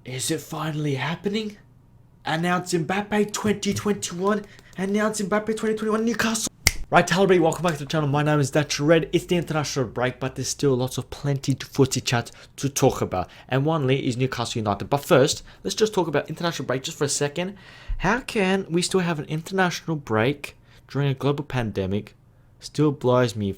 Is it finally happening? Announce Mbappe 2021. Announce Mbappe 2021 Newcastle. Right, hello everybody, welcome back to the channel. My name is Dutch Red. It's the international break, but there's still lots of plenty to footy chat to talk about. And one league is Newcastle United. But first, let's just talk about international break just for a second. How can we still have an international break during a global pandemic? Still blows me.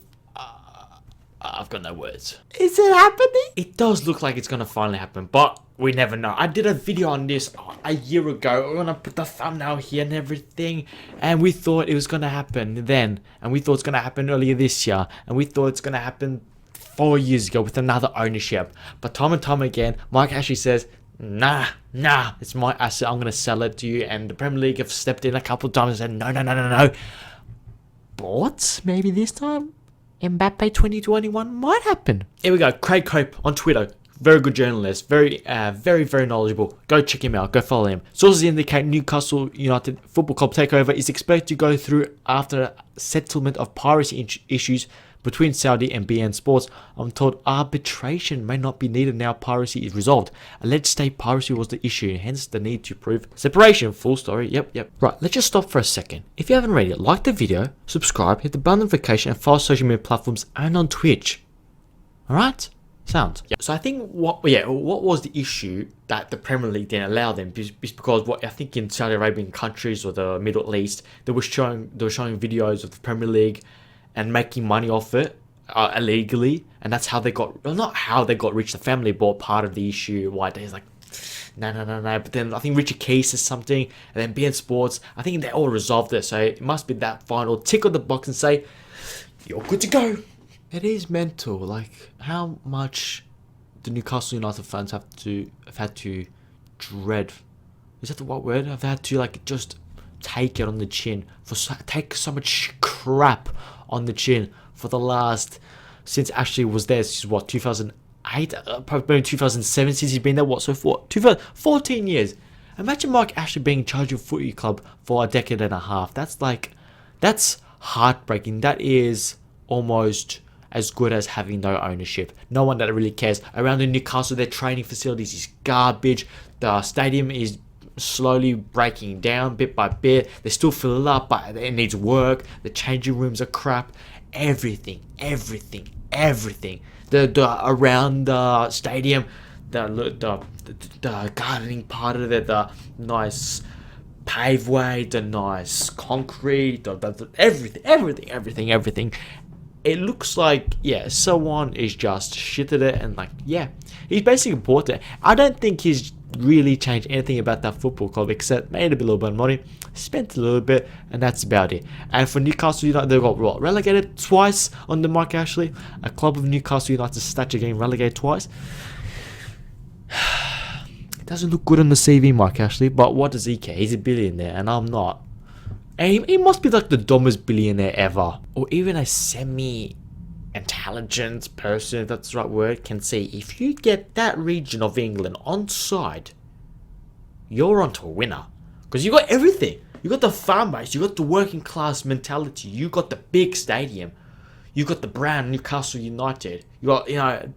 I've got no words. Is it happening? It does look like it's gonna finally happen, but we never know. I did a video on this a year ago. We're gonna put the thumbnail here and everything, and we thought it was gonna happen then, and we thought it's gonna happen earlier this year, and we thought it's gonna happen 4 years ago with another ownership. But time and time again, Mike actually says, nah, it's my asset. I'm gonna sell it to you. And the Premier League have stepped in a couple of times and said, no. But maybe this time, Mbappe 2021 might happen. Here we go. Craig Cope on Twitter. Very good journalist. Very knowledgeable. Go check him out. Go follow him. Sources indicate Newcastle United Football Club takeover is expected to go through after settlement of piracy issues between Saudi and BN Sports. I'm told arbitration may not be needed now piracy is resolved. Alleged state piracy was the issue, hence the need to prove separation. Full story. Yep. Right, let's just stop for a second. If you haven't already, like the video, subscribe, hit the bell notification, and follow social media platforms and on Twitch. Alright? Sounds. Yeah. So I think what was the issue that the Premier League didn't allow them is because I think in Saudi Arabian countries or the Middle East they were showing videos of the Premier League and making money off it illegally, and that's how they got, well, not how they got rich. The family bought part of the issue why they're like no. But then I think Richard Key says something, and then BN Sports, I think they all resolved it. So it must be that final tick on the box and say you're good to go. It is mental, like how much the Newcastle United fans have had to dread. Is that the right word? Have had to like just take it on the chin take so much crap on the chin for the last, since Ashley was there, since what, 2008, probably 2007, since he's been there, what, so for 14 years. Imagine Mark Ashley being in charge of a footy club for a decade and a half. That's heartbreaking. That is almost as good as having no ownership. No one that really cares. Around in Newcastle, their training facilities is garbage. The stadium is slowly breaking down bit by bit. They still fill it up, but it needs work. The changing rooms are crap. Everything. The around the stadium, the gardening part of it, the nice paveway, the nice concrete, everything. It looks like, someone is just shitted it and he's basically bought it. I don't think he's really changed anything about that football club except made a little bit of money, spent a little bit, and that's about it. And for Newcastle United, they got relegated twice under Mike Ashley. A club of Newcastle United's stature getting relegated twice. It doesn't look good on the CV, Mike Ashley, but what does he care? He's a billionaire and I'm not. And he must be like the dumbest billionaire ever, or even a semi-intelligent person, if that's the right word, can see if you get that region of England on side, you're onto a winner. Because you got everything. You got the farm base, you got the working class mentality, you got the big stadium, you got the brand Newcastle United, you got the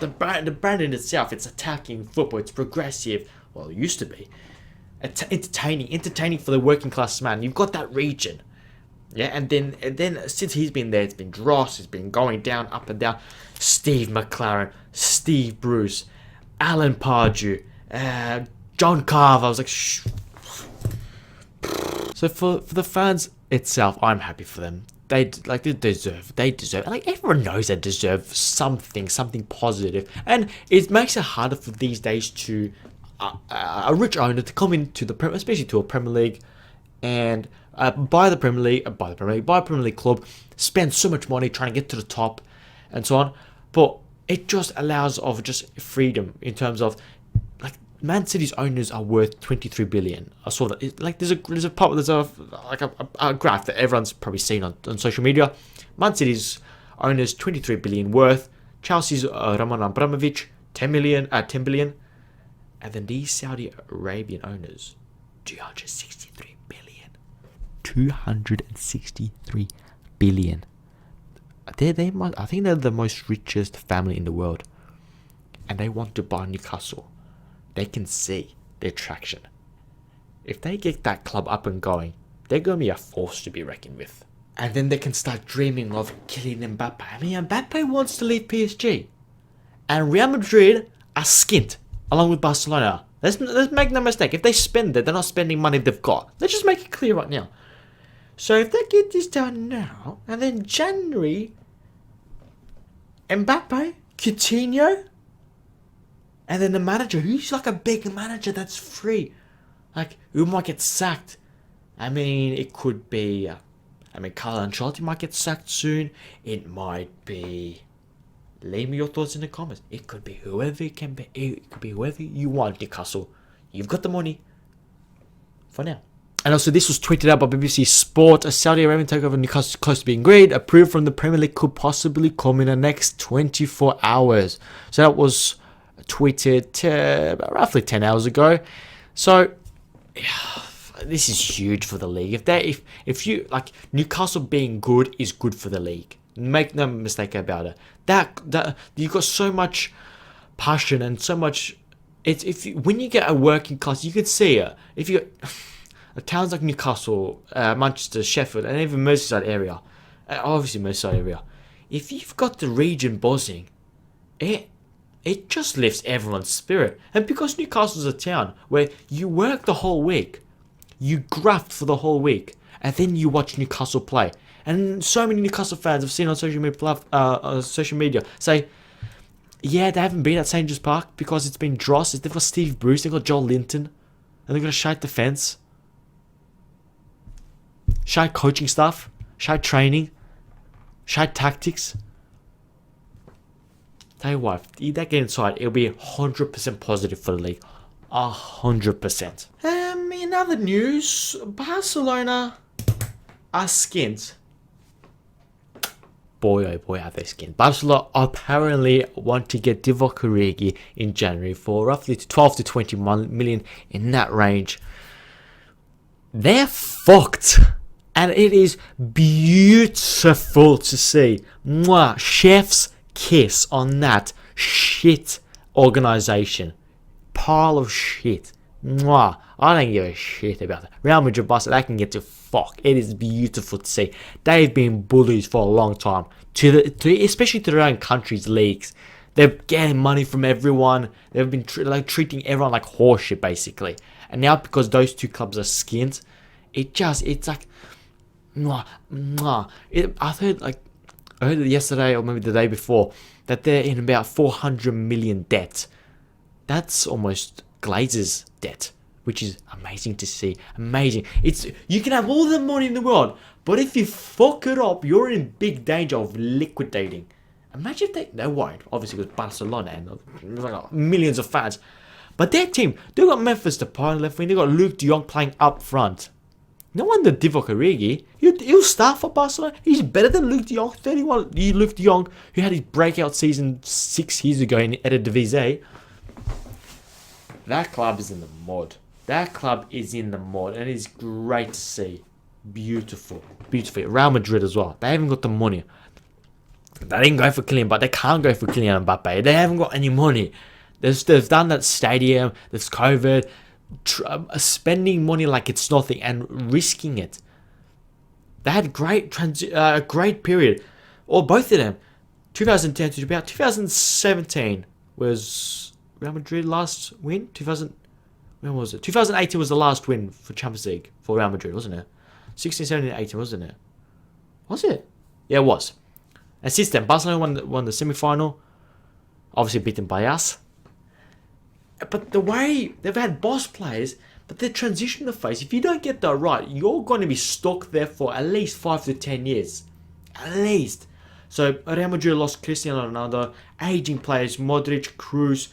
brand in itself. It's attacking football, it's progressive. Well, it used to be. Entertaining for the working class man. You've got that region, and then since he's been there, it's been dross. It's been going down, up and down. Steve McLaren, Steve Bruce, Alan Pardew, John Carver. I was like, shh. So for the fans itself, I'm happy for them. They deserve. Like everyone knows they deserve something positive, and it makes it harder for these days to. A rich owner to come into especially to a Premier League, and buy a Premier League club, spend so much money trying to get to the top, and so on. But it just allows of just freedom in terms of like Man City's owners are worth 23 billion. I saw that. There's a graph that everyone's probably seen on social media. Man City's owners 23 billion worth. Chelsea's Roman Abramovich 10 billion. And then these Saudi Arabian owners, 263 billion. 263 billion. I think they're the most richest family in the world. And they want to buy Newcastle. they can see their traction. If they get that club up and going, they're going to be a force to be reckoned with. And then they can start dreaming of Kylian Mbappe. I mean, Mbappe wants to leave PSG. And Real Madrid are skint, along with Barcelona. Let's make no mistake. If they spend it, they're not spending money they've got. Let's just make it clear right now. So if they get this done now, and then January, Mbappe, Coutinho, and then the manager, who's like a big manager that's free. Like, who might get sacked? I mean, it could be... Carlo Ancelotti might get sacked soon. It might be... Leave me your thoughts in the comments. It could be whoever it can be. It could be whoever you want, Newcastle. You've got the money. For now. And also, this was tweeted out by BBC Sport. A Saudi Arabian takeover of Newcastle close to being agreed. Approved from the Premier League could possibly come in the next 24 hours. So that was tweeted roughly 10 hours ago. So... this is huge for the league. If you like, Newcastle being good is good for the league. Make no mistake about it. That you've got so much passion and so much. When you get a working class, you could see it. If you towns like Newcastle, Manchester, Sheffield, and even Merseyside area, obviously Merseyside area. If you've got the region buzzing, it just lifts everyone's spirit. And because Newcastle's a town where you work the whole week, you graft for the whole week, and then you watch Newcastle play. And so many Newcastle fans I've seen on social media say, yeah, they haven't been at St. James Park because it's been dross. They've got Steve Bruce, they've got Joel Linton, and they've got a shite defence, shite coaching staff, shite training, shite tactics. Tell you what, if they get inside, it'll be 100% positive for the league. 100%. In other news, Barcelona are skint. Boy, oh boy, are they skint. Barcelona apparently want to get Divock Origi in January for roughly 12 to 21 million, in that range. They're fucked. And it is beautiful to see. Mwah, chef's kiss on that shit organisation. Pile of shit. Mwah. I don't give a shit about it. Real Madrid, Barcelona, they can get to fuck. It is beautiful to see. They've been bullies for a long time, especially to their own country's leagues. They're getting money from everyone. They've been treating everyone like horseshit, basically. And now because those two clubs are skint, it's like, mwah, mwah. I heard it yesterday or maybe the day before that they're in about 400 million debt. That's almost Glazer's debt, which is amazing to see. Amazing. You can have all the money in the world, but if you fuck it up, you're in big danger of liquidating. Imagine if they won't, obviously, because Barcelona and millions of fans. But their team, they've got Memphis Depay on left wing, they've got Luke de Jong playing up front. No wonder Divock Origi, he'll start for Barcelona. He's better than Luke de Jong, 31. Luke de Jong, who had his breakout season 6 years ago in Eredivisie. That club is in the mud. That club is in the mud, and it's great to see. Beautiful. Beautiful. Real Madrid as well. They haven't got the money. They didn't go for Kylian, but they can't go for Kylian Mbappe. They haven't got any money. They've done that stadium. There's COVID. Spending money like it's nothing and risking it. They had great period. Or both of them. 2010 to about 2017 was Real Madrid last win. When was it? 2018 was the last win for Champions League for Real Madrid, wasn't it? 16, 17, 18, wasn't it? Was it? Yeah, it was. And since then, Barcelona won the semi-final. Obviously beaten by us. But the way they've had boss players, but the transition to phase, if you don't get that right, you're going to be stuck there for at least 5 to 10 years. At least. So Real Madrid lost Cristiano Ronaldo, aging players, Modric, Cruz,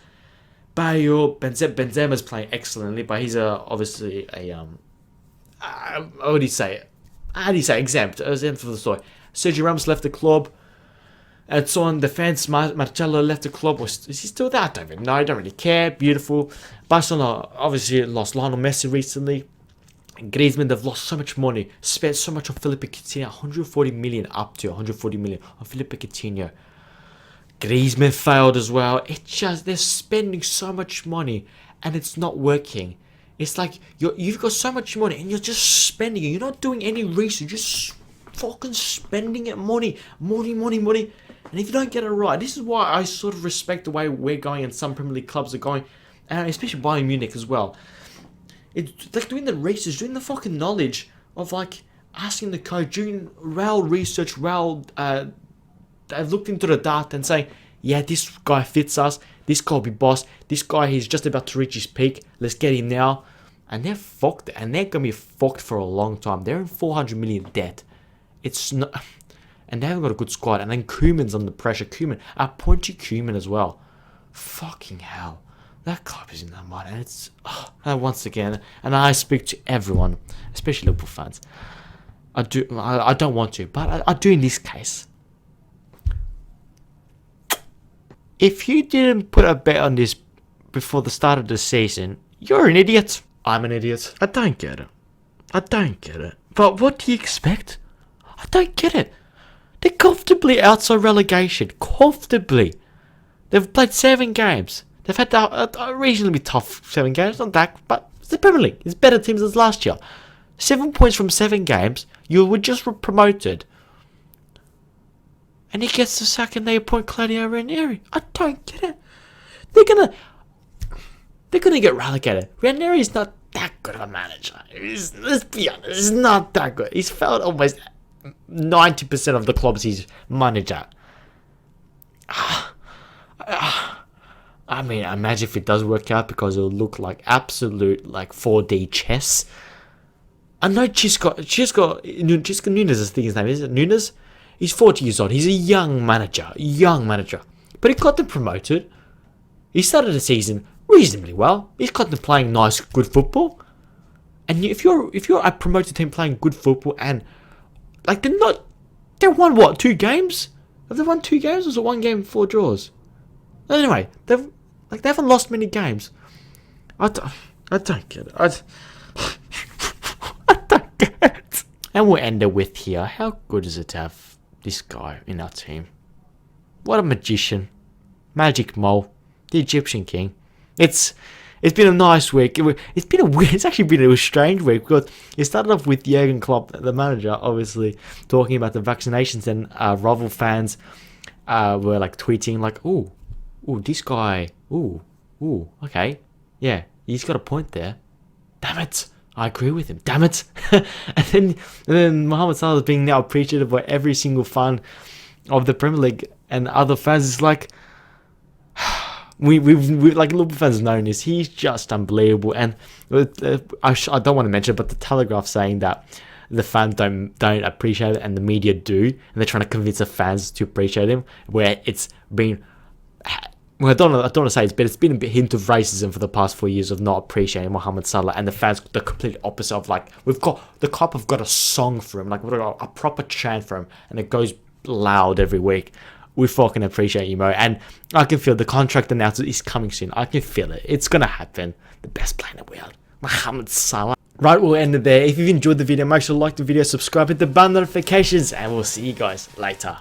Bale, Benzema's playing excellently, but he's obviously a how do you say exempt for the story. Sergio Ramos left the club. And so on defense, Marcelo left the club. Is he still there? I don't even know. I don't really care. Beautiful. Barcelona obviously lost Lionel Messi recently. And Griezmann, they've lost so much money. Spent so much on Felipe Coutinho. 140 million up to 140 million on Felipe Coutinho. Griezmann failed as well. It's just, they're spending so much money. and it's not working. It's like you've got so much money and you're just spending it. You're not doing any research. Just fucking spending it, money. And if you don't get it right, this is why I sort of respect the way we're going and some Premier League clubs are going, and especially Bayern Munich as well. It's like doing the research, doing the fucking knowledge of like asking the coach, doing real research, they've looked into the data and saying, yeah, this guy fits us, this guy will be boss, this guy he's just about to reach his peak, let's get him now. And they're fucked, and they're going to be fucked for a long time. They're in 400 million debt. It's not, and they haven't got a good squad, and then Koeman's under pressure. Pointy Koeman as well. Fucking hell. That club is in the mud, and it's, once again, and I speak to everyone, especially Liverpool fans. I don't want to, but I do in this case. If you didn't put a bet on this before the start of the season, you're an idiot. I'm an idiot. I don't get it. But what do you expect? I don't get it. They're comfortably outside relegation. Comfortably. They've played 7 games. They've had a reasonably tough 7 games. Not that, but it's the Premier League. It's better teams than last year. 7 points from 7 games. You were just promoted. And he gets the sack and they appoint Claudio Ranieri. I don't get it. They're gonna get relegated. Ranieri is not that good of a manager. Let's be honest, he's not that good. He's failed almost 90% of the clubs he's managed at. I mean, imagine if it does work out, because it'll look like absolute 4D chess. I know Chisco Nunes, I think his name is it Nunes? He's 40 years old. He's a young manager. But he got them promoted. He started the season reasonably well. He's got them playing nice, good football. And if you're a promoted team playing good football, and they won what, 2 games? Have they won 2 games? Or was it 1 game, 4 draws? Anyway, they haven't lost many games. I don't get it. I don't get it. And we'll end it with here. How good is it to have this guy in our team? What a magician. Magic Mole. The Egyptian King. It's been a nice week. It's actually been a strange week, because it started off with Jurgen Klopp, the manager, obviously talking about the vaccinations, and rival fans were tweeting ooh, this guy, ooh, okay, yeah, he's got a point there. Damn it, I agree with him. Damn it. and then Mohamed Salah is being now appreciated by every single fan of the Premier League and other fans. It's like, we Liverpool fans know this. He's just unbelievable. And I don't want to mention it, but the Telegraph saying that the fans don't appreciate it and the media do, and they're trying to convince the fans to appreciate him. Where it's been, well, I don't want to say it's been a bit hint of racism for the past 4 years of not appreciating Mohamed Salah, and the fans the complete opposite of we've got the club have got a song for him, we've got a proper chant for him, and it goes loud every week. We fucking appreciate you, Mo. And I can feel the contract announcement is coming soon. I can feel it. It's going to happen. The best player in the world, Mohamed Salah. Right, we'll end it there. If you've enjoyed the video, make sure to like the video, subscribe, hit the bell notifications, and we'll see you guys later.